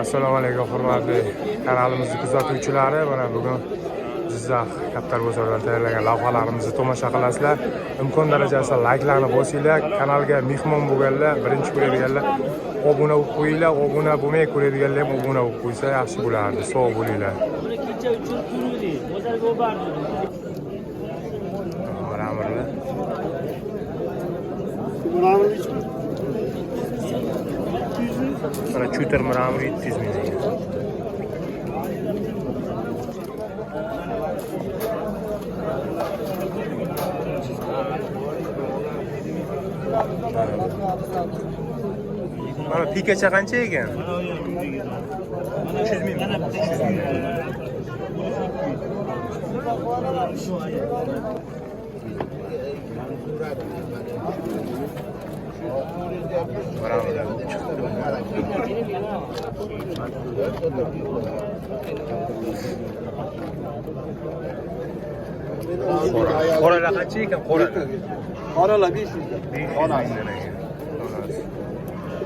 Assalomu alaykum hurmatli kanalimizni kuzatuvchilari. Mana bugun Jizzax Kaptar bozoridan tayyorlagan lavhalarimizni tomosha qilasizlar. Imkon darajasida layklarni bosinglar, kanalga mehmon bo'lganlar, birinchi ko'radiganlar obuna bo'lib qo'yinglar, obuna bo'lmay ko'radiganlar ham obuna bo'lib qo'ysa yaxshi bo'lardi. Sog' bo'linglar. Ma'murlar. Mana chuter ma'mur 700 ming. Mana pikacha qancha ekan? 300 ming. 300 ming. Qoralar qancha ekan? Qoralar 500 ming.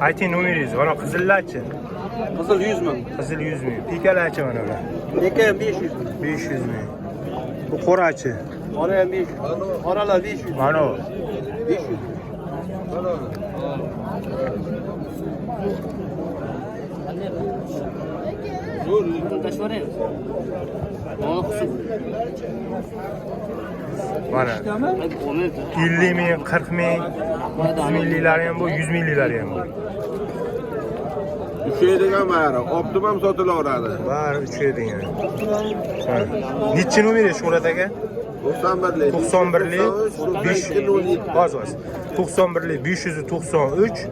Ayting nomeringiz. Mana qizillarchi? Qizil 100 ming. Qizil 100 ming. Pikalarchi mana ular? Pika ham 500 ming. 500 ming. Bu qorachi? Qora ham 500. Qoralar 500. Mana 500. Mana 50 ming, 40 ming, 30 minglilari ham bu, 100 minglilari ham bu. Uchaydigan bari optimum sotilaveradi. Bari uchaydigan. Necha nomeringiz Shuhrat aka? 91lik. 91lik 5 oz. 91lik 593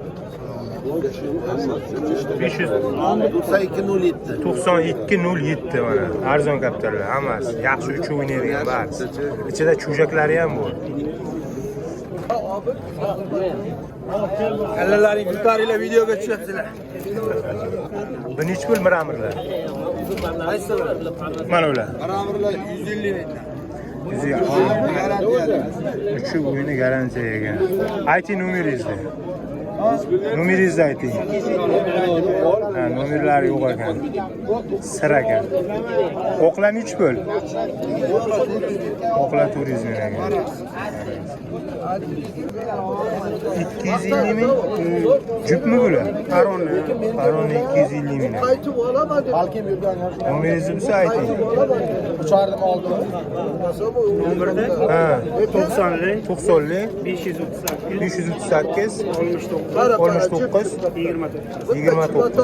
9207 mana arzon kaptarlar hammasi yaxshi uch o'ynaydigan barisi. Ichida chujaklari ham bor. Kallalaring yuqoringlar videoga tushyapsizlar. Bu necha pul miramirlar? Qaysi biri? Mana ular. Miramirlar 150 ming. Uch o'yini garantiya ekan. Ayting nomeringizni. Nomeringizni ayting. Ha, nomerlari yo'q ekan. Sir ekan. Oqlar nechi pul? Oqlar turizm ekan. 250 ming. Jupmi bular? Qaronni 250 ming. Nomeringizni bilsa ayting. Uchardim oldim. Ha, 90'lik 90'lik 538 538 69 29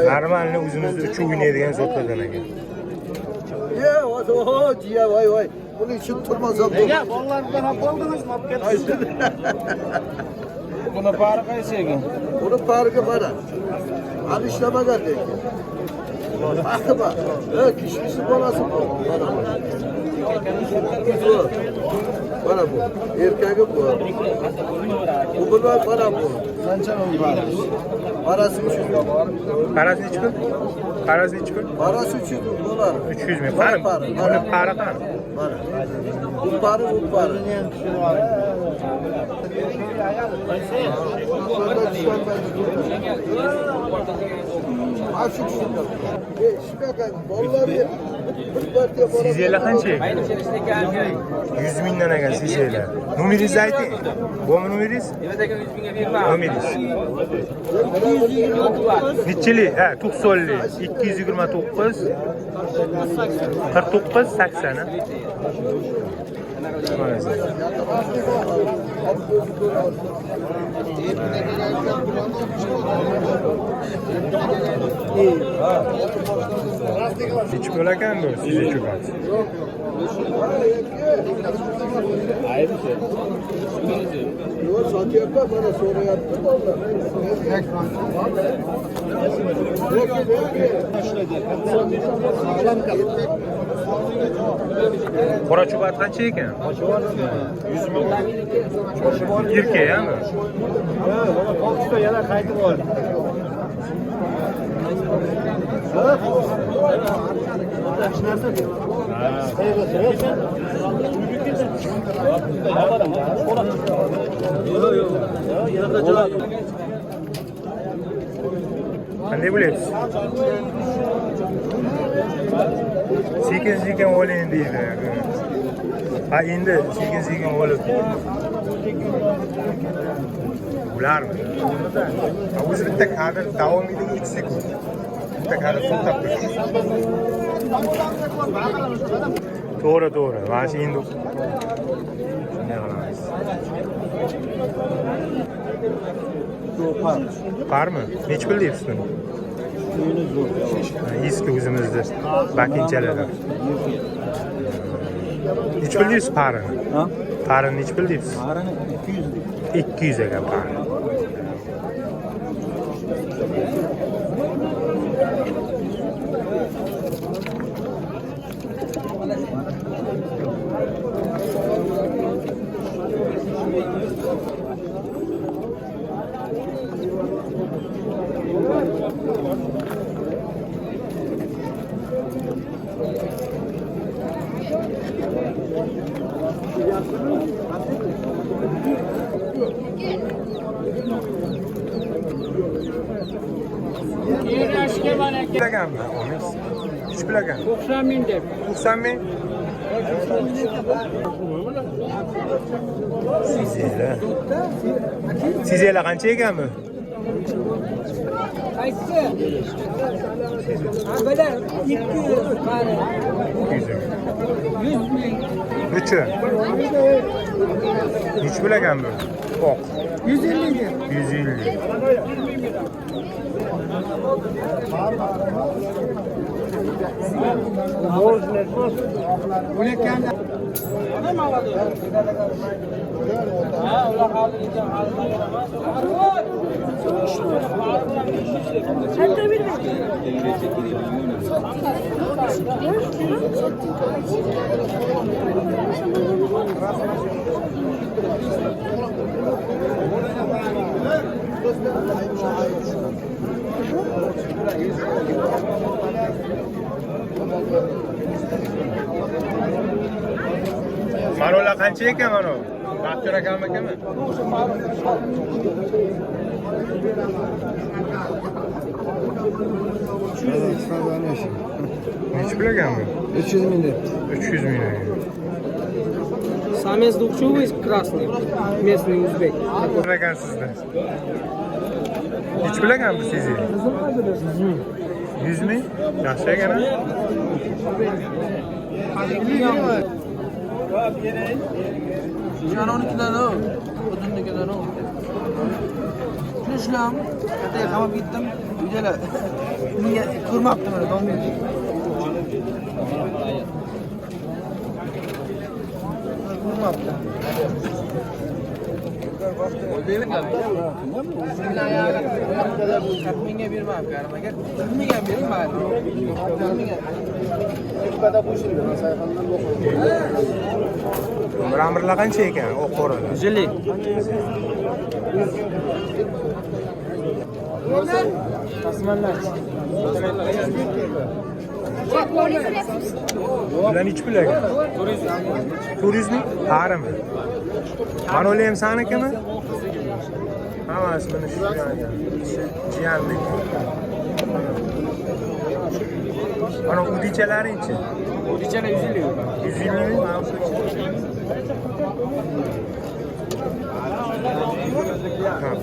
normalni o'zimizda uch o'ynaydigan zotlardan ekan. Voy. Buni için turmazam. Nega bolalardan olib qoldingizmi? Olib ketdingiz. Buni pari qaysi ekan? Buni pariga mana. Hali ishlamagan lekin. Baxti bor. Kishmishni bolasi bor. Mana bu. Erkagi bu. Bu bilan mana bu. Qancha bu pari? Parasi 300 ming. Qarasi nechi pul? Qarasi nechi pul? Parasi 300 ming dolar. 300 ming. Qani? Buni pari qani? Mana. Bu pari. Sizlar qancha? 100 mingdan ekan sizlar. Nomeringizni ayting. Bo'mi nomeringiz? Nomeringiz. Nechilik? Ha, 90lik 229 49 80. Nechi pul ekan bu sizga cho'pat? Yo'q, sotyapti, mana so'rayapti bolalar. Qora cho'pat qancha ekan? 100 ming. Erkakmi? Ha, mana Pokiston yana qaytib oldi. Qanday bo'lyapsiz? Sekin o'ling deydi. Ha, endi sekin o'lib. Ularmi? O'zi bitta kadr davom etadi 3 sekund. Bitta kadr to'xtab turadi. To'g'ri. Mana shu endi shunday qilamiz. Parmi? Nech pul deyapsiz buni? Eski o'zimizda bakinchalardan. Nech pul deyapsiz parini? Parini nech pul deyapsiz? Parini 200. 200 ekan pari. Bilaganmi? 3 bilagan. 90 ming deb. 90 ming? Sizlar qancha ekanmi? Qaysi? Avvallar 200 qari. 100 ming. Nechi? Nech bilaganmi? Oq. 150 deb. 150. Marola qancha ekan mana? Baxtiyor akamnikimi? Nech bilaganmi? 300 ming deb. 300 ming. Самец двухчувый красный, местный узбек. Bilagan sizda. Nech bilaganmi sizni? 100 ming? Yaxshi ekan. Canonikidan o, Budunnikidan o. Shuni ishlam, ertaga qamab ketdim. Uydalar menga ko'rmabdi mana domim. Ko'rmabdi. Menga bermab karimaga. Menga bering mayli. Menga. Amirlar qancha ekan? O'q qo'rada. 150. Tasmanlar. Bular nech pul ekan? 400 ming? Parimi? Manoli ham sanikimi? Hammasi buni shu jiyanlik. Mana udichalari-chi? Udichalar 150. 150 ming mavzu.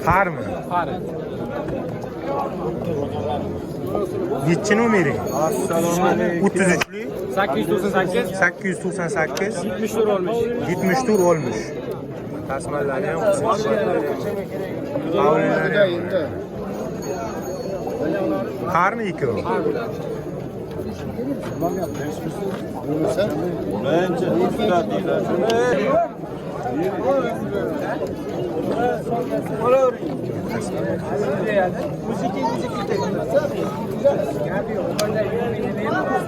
Parmi? Qari. Nechi nomering? Assalomu alaykum. 33lik 898. 898 74 olmuş. 74 olmuş. Tasmanlar ham Avlilar ham. Qarmi ikkovi? Bence usta deylar.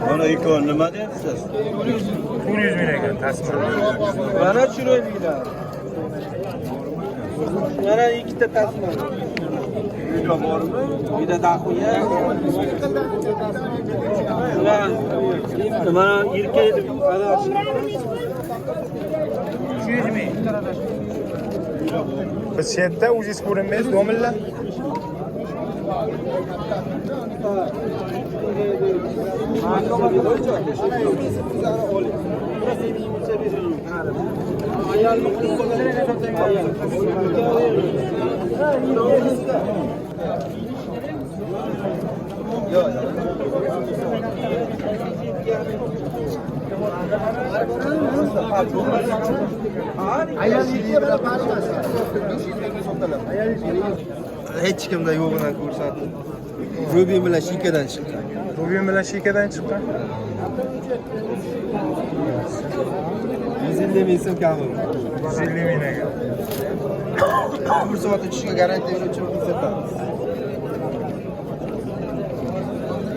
Mana ikkovi nima deyapsiz? 400 ming ekan tasmanlar. Mana chiroylilar. Mana ikkita tasma. Uyda bormi? Uyda daxuya. Mana erkak edi. 200 ming. Biz shu yerda o'zingiz ko'rinmaysiz, domilla. Hech kimda yo'g'ini ko'rsatdim. Rubin bilan shikadan chiqqan. Rubin bilan shikadan chiqqan. 150 ming so'm kami. 150 ming ekan. Bir soat uchishga garantiya beruvchi ko'rsatamiz.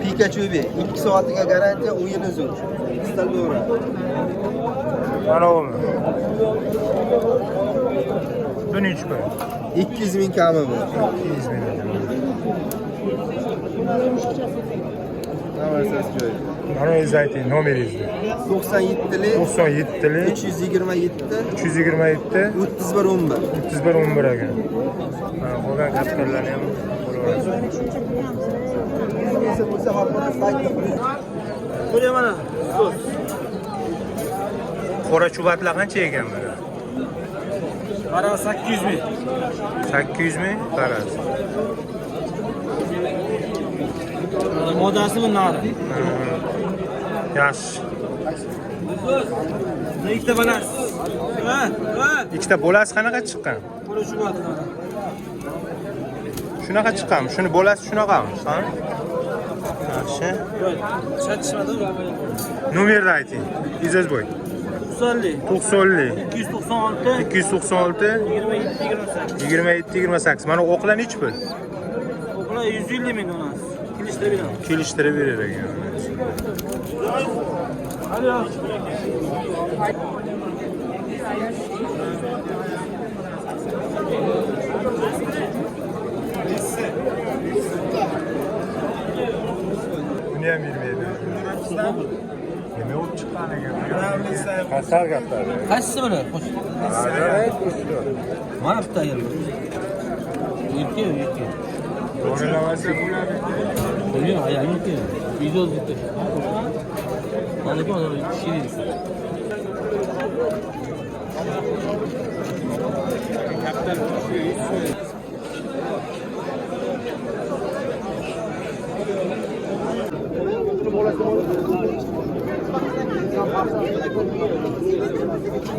Pikachu 2 soatiga garantiya o'yin uzun. Istalib o'radi. Mana bu. Bu nechi pul? 200 ming kami bu. 200 ming. Navarsiz joy. Mana o'zingiz ayting, nomeringizni. 97lik 97lik 327 327 3111. 3111 ekan. Mana qolgan kapitollarni ham Buraya mana. qora chubatlar qancha ekan bular? Qara 800 ming. 800 ming qarasi. Modasi bundan. Yaxshi. Ikkita balas. Ikkita bolasi qanaqa chiqqan? Qora shubat. Shunaqa chiqqanmi? Shuni bolasi shunaqami? Ha? Yaxshi. Chatishmadimi? Nomerni ayting. Izozboy. 90 90 296 296 27 27 28. Mana o'qlar nechi pul? Ular 150 ming donasi. Kelishda beramiz. Kelishtirib berar ekan. Buni ham bermaydi. Nima olib chiqqan ekan? Qasar gaplar. Qaysi buni? Mana bitta yer. Erkak. O'g'irlamasa bo'ladi. Bilmiyorum, ayağım yok ya. Video gitti. Anladın mı? Şey.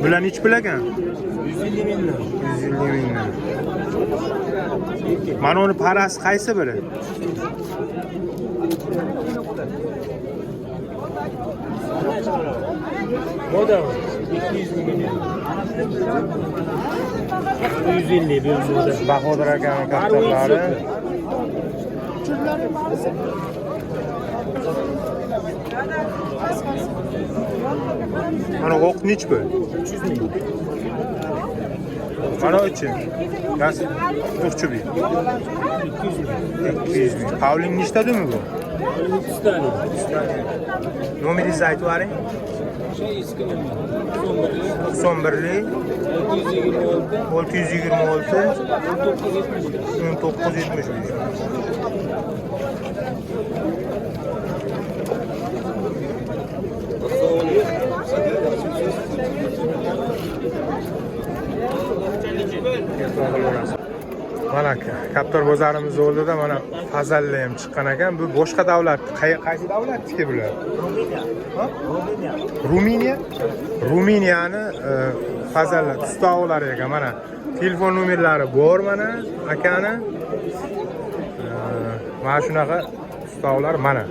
Bular nechi pul ekan? 150 ming. 150 ming. Mana uni parasi qaysi biri? Model 200 ming. 150 bir model. Bahodir akaning kaptarlari. Mana o'q nechi pul? 300 ming. Mana uchun. Yas turchi bi. 200 ming. Pavling nechtadimi bu? 3 tane. Nomeringizni aytib yuboring. Şey iskilimi. 91lik 626 1975. Mana Kaptor bozorimiz oldida mana fazallar ham chiqqan ekan. Bu boshqa davlat. Qaysi davlatniki bular? Ruminiya. Ruminiyani fazallar, tustavlari ekan. Mana telefon nomerlari bor mana akani. Mana shunaqa tustavlar mana.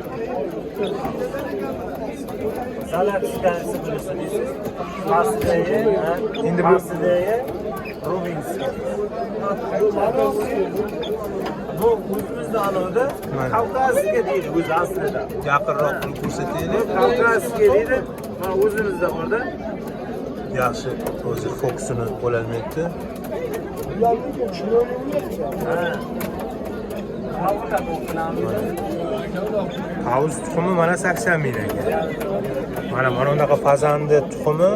Salatskasi bilirsiniz. Marsdagi, Endi bu Marsdagi Rubinskiy. Bu o'zimizda alohida Kavkazga deydi o'zi aslida. Yaqinroq qilib ko'rsataylik. Kavkazga deydi. Mana o'zimizda borda. Yaxshi, hozir fokusini ololmayapti. Havuz tuxumi mana 80 ming ekan. Mana bunaqa fazandi tuxumi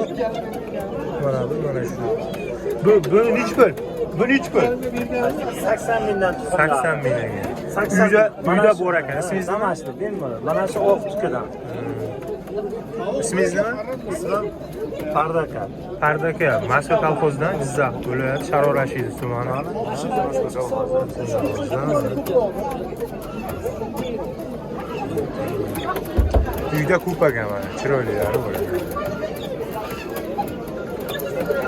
mana bu mana shu. Bu nechi pul? Bu nechi pul? 80 mingdan 80 ming ekan. uyda bor ekan. Ismingiz nima? Damashli, bemalol. Mana shu oq tukadan. Ismingiz nima? Ismim Pardaka. Pardaka, Moskva kolxozidan Jizzax viloyati Sharor Rashidov tumani. Uyda ko'p ekan mana, chiroylilari bor ekan.